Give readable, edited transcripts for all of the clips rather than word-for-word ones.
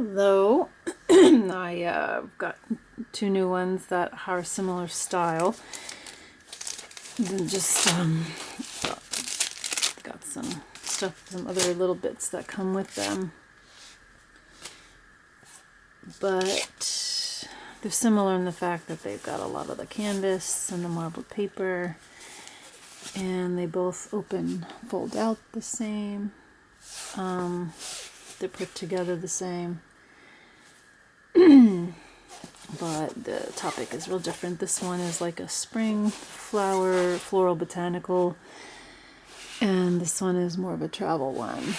Though I've got two new ones that are similar style. Then just got some stuff, some other little bits that come with them. But they're similar in the fact that they've got a lot of the canvas and the marbled paper, and they both fold out the same. They're put together the same. But the topic is real different. This one is like a spring flower, floral botanical, and this one is more of a travel one,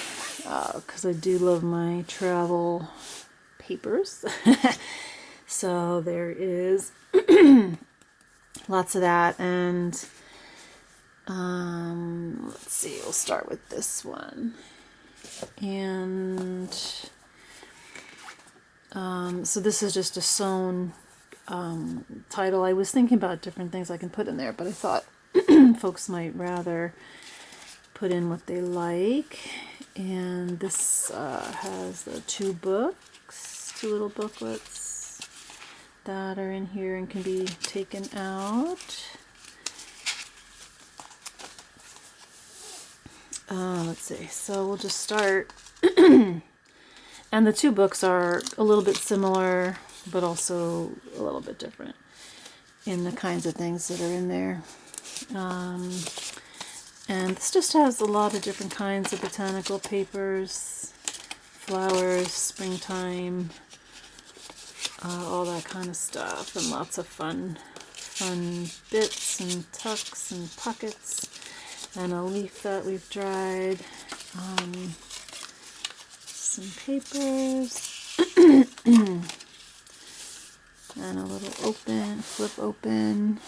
because I do love my travel papers. So there is lots of that, and let's see, we'll start with this one. And so this is just a sewn title. I was thinking about different things I can put in there, but I thought folks might rather put in what they like. And this has the two little booklets that are in here and can be taken out. Let's see, so we'll just start. And the two books are a little bit similar, but also a little bit different in the kinds of things that are in there. And this just has a lot of different kinds of botanical papers, flowers, springtime, all that kind of stuff, and lots of fun bits and tucks and pockets, and a leaf that we've dried. Some papers, and a little flip open.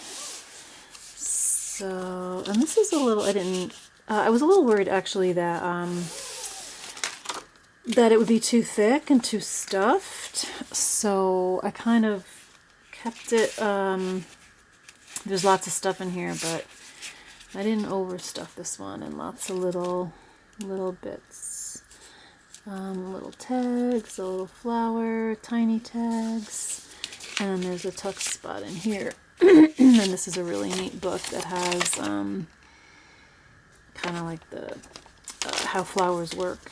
So, and this is a little, I was a little worried actually that it would be too thick and too stuffed. So I kind of kept it, there's lots of stuff in here, but I didn't overstuff this one, and lots of little bits. Little tags, a little flower, tiny tags, and then there's a tuck spot in here. And this is a really neat book that has kind of like the how flowers work.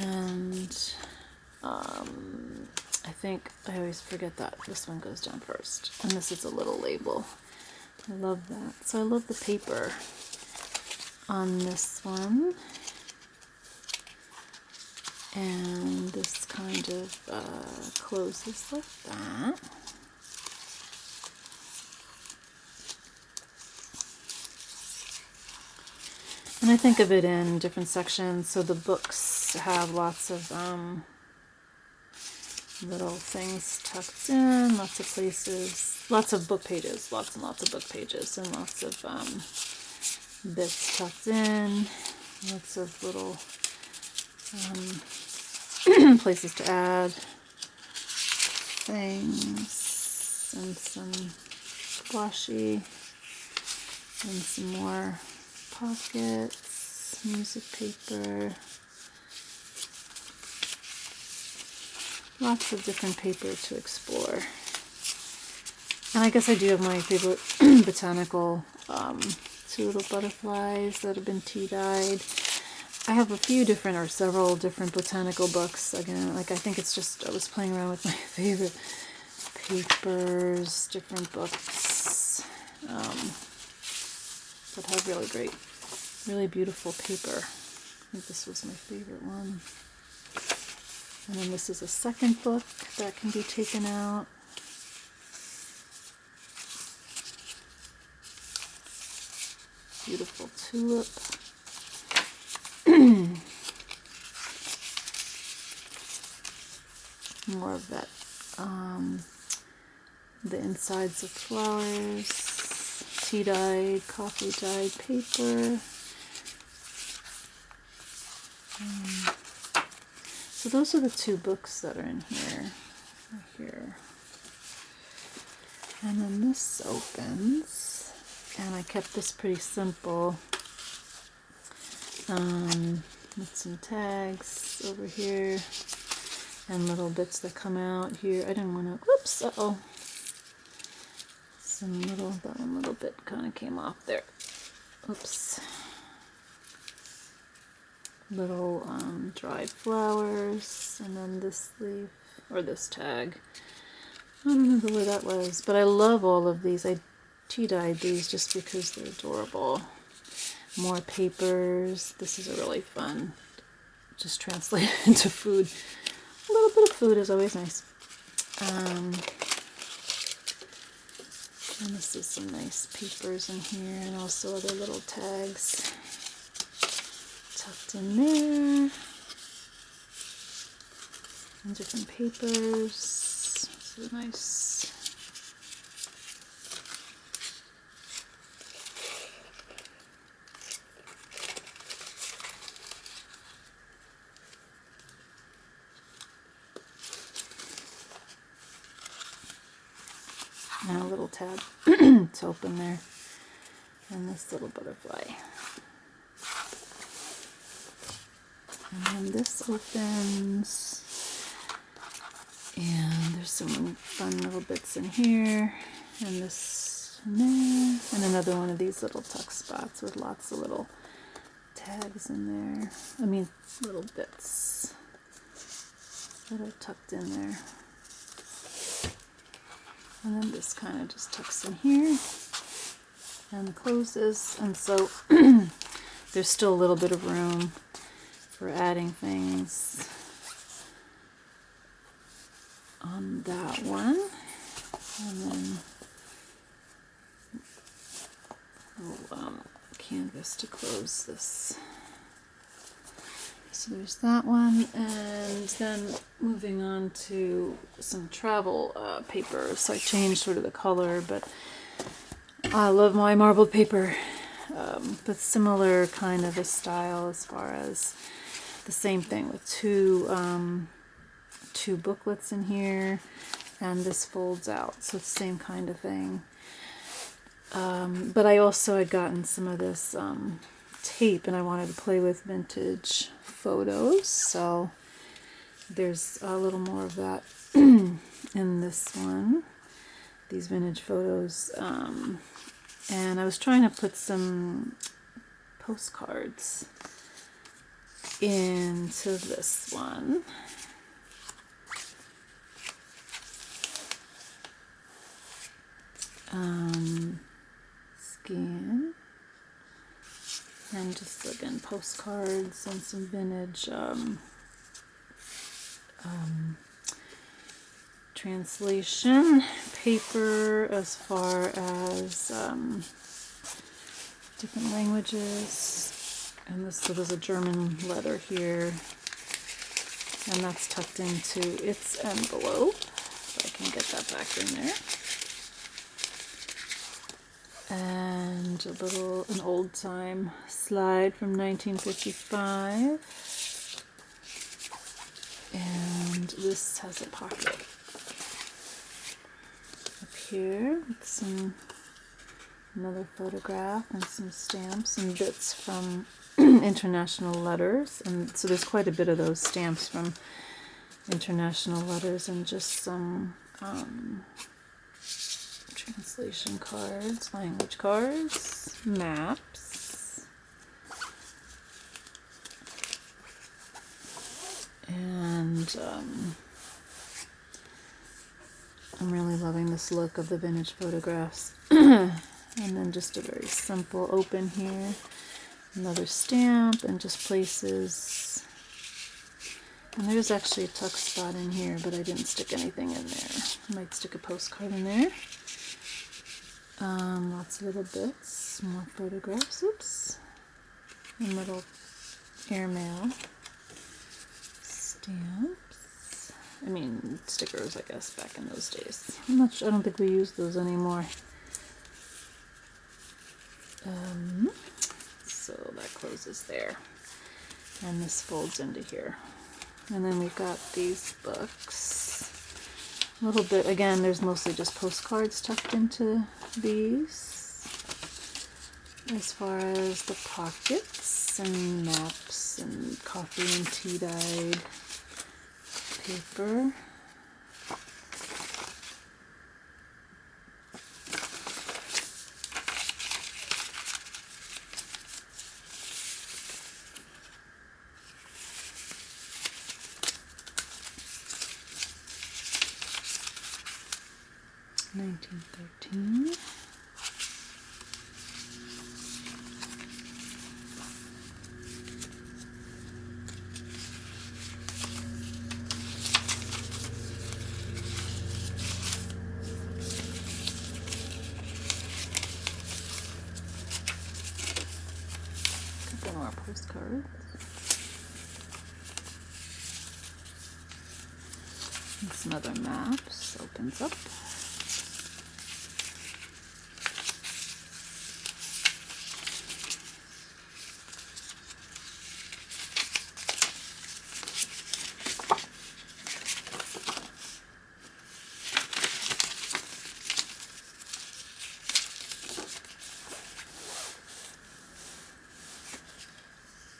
And I think I always forget that this one goes down first, and this is a little label. I love that. So I love the paper on this one. And this kind of closes like that. And I think of it in different sections. So the books have lots of little things tucked in, lots of places, lots of book pages, lots and lots of book pages, and lots of bits tucked in, lots of little places to add things, and some washi, and some more pockets, music paper, lots of different paper to explore. And I guess I do have my favorite botanical two little butterflies that have been tea dyed. I have a few different, or several different botanical books. Again, like I think it's just, I was playing around with my favorite papers, different books that have really great, really beautiful paper. I think this was my favorite one. And then this is a second book that can be taken out. Beautiful tulip. More of that, the insides of flowers, tea dyed, coffee dyed paper. So those are the two books that are in here, right here. And then this opens, and I kept this pretty simple. with some tags over here and little bits that come out here. I didn't want to, whoops, uh-oh. Some little, that one little bit kind of came off there. Oops. Little dried flowers, and then this leaf, or this tag. I don't remember where that was, but I love all of these. I tea-dyed these just because they're adorable. More papers. This is a really fun, just translate it into food. A little bit of food is always nice. And this is some nice papers in here, and also other little tags tucked in there. And different papers. So nice. And a little tab to open there. And this little butterfly. And then this opens. And there's some fun little bits in here. And this in there. And another one of these little tuck spots with lots of little tags in there. I mean, little bits that are tucked in there. And then this kind of just tucks in here and closes. And so there's still a little bit of room for adding things on that one. And then canvas to close this. So there's that one, and then moving on to some travel paper. So I changed sort of the color, but I love my marbled paper. But similar kind of a style as far as the same thing with two booklets in here, and this folds out, so it's the same kind of thing. But I also had gotten some of this tape, and I wanted to play with vintage photos, so there's a little more of that in this one, these vintage photos. And I was trying to put some postcards into this one. Scan. And just again postcards and some vintage translation paper as far as different languages. And this, so there's a German letter here, and that's tucked into its envelope. If I can get that back in there. And an old time slide from 1955. And this has a pocket up here with another photograph and some stamps and bits from international letters. And so there's quite a bit of those stamps from international letters, and just some translation cards, language cards, maps, and I'm really loving this look of the vintage photographs. And then just a very simple open here, another stamp, and just places. And there's actually a tuck spot in here, but I didn't stick anything in there. I might stick a postcard in there. Lots of little bits, more photographs, oops, and little airmail, stamps, I mean stickers, I guess, back in those days. I don't think we use those anymore. So that closes there, and this folds into here. And then we've got these books. A little bit, again, there's mostly just postcards tucked into these. as far as the pockets and maps and coffee and tea dyed paper. $19.13. Couple more postcards. And some other maps. Opens up.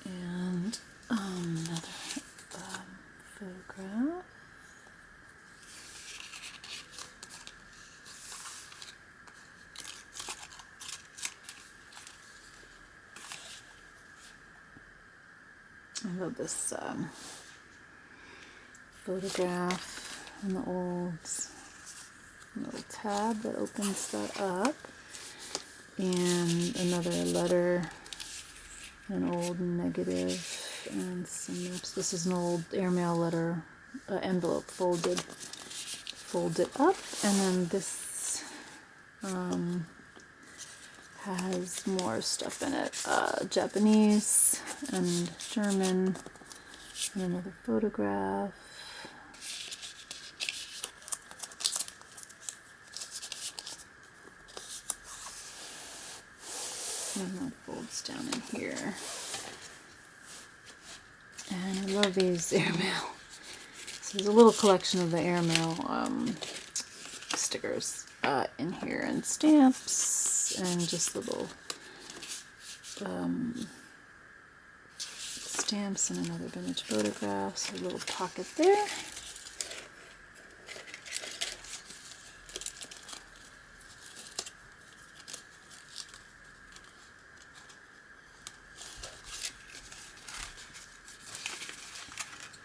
And another photograph. I love this photograph and the old little tab that opens that up, and another letter, an old negative, and some maps. This is an old airmail letter envelope folded up, and then this has more stuff in it, Japanese and German, and another photograph. And that folds down in here. And I love these airmail. So there's a little collection of the airmail stickers in here, and stamps, and just little stamps, and another vintage photograph. So a little pocket there.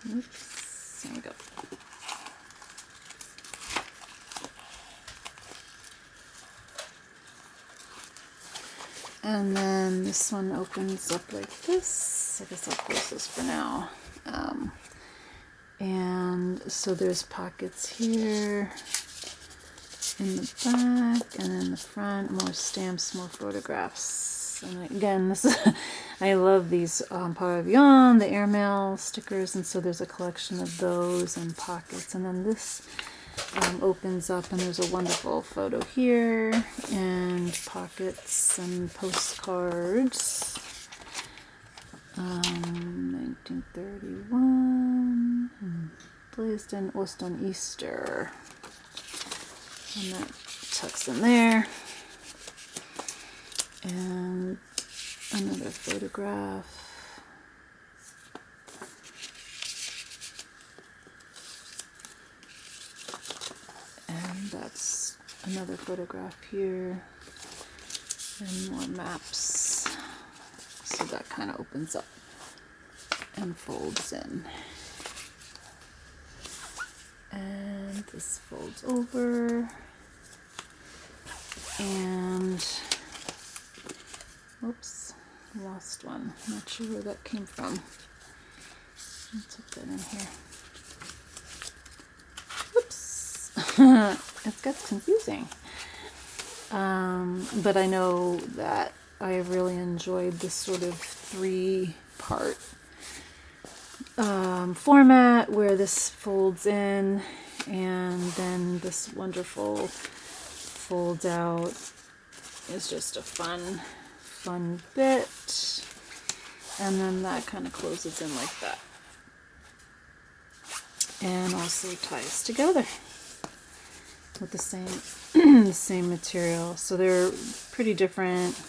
Oops, there we go. And then this one opens up like this. I guess I'll close this for now. And so there's pockets here in the back, and in the front, more stamps, more photographs. And again, this is I love these pavillon, the airmail stickers, and so there's a collection of those and pockets. And then this opens up, and there's a wonderful photo here, and pockets and postcards. 1931, blazed in Ost on Easter, and that tucks in there. And another photograph. And that's another photograph here. And more maps. So that kind of opens up and folds in. And this folds over. And whoops, lost one. Not sure where that came from. Let's put that in here. Whoops. It gets confusing. But I know that I really enjoyed this sort of 3-part format where this folds in, and then this wonderful fold out is just a fun bit, and then that kind of closes in like that, and also ties together with the same the same material. So they're pretty different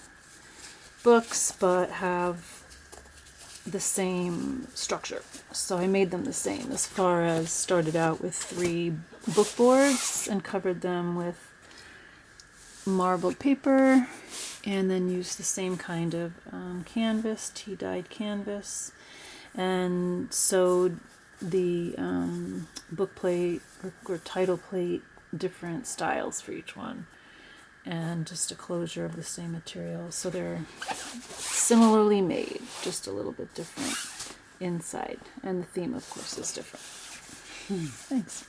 books, but have the same structure. So I made them the same, as far as started out with 3 book boards and covered them with marbled paper, and then used the same kind of canvas, tea-dyed canvas, and sewed the book plate or title plate different styles for each one, and just a closure of the same material. So they're similarly made, just a little bit different inside, and the theme, of course, is different. Thanks.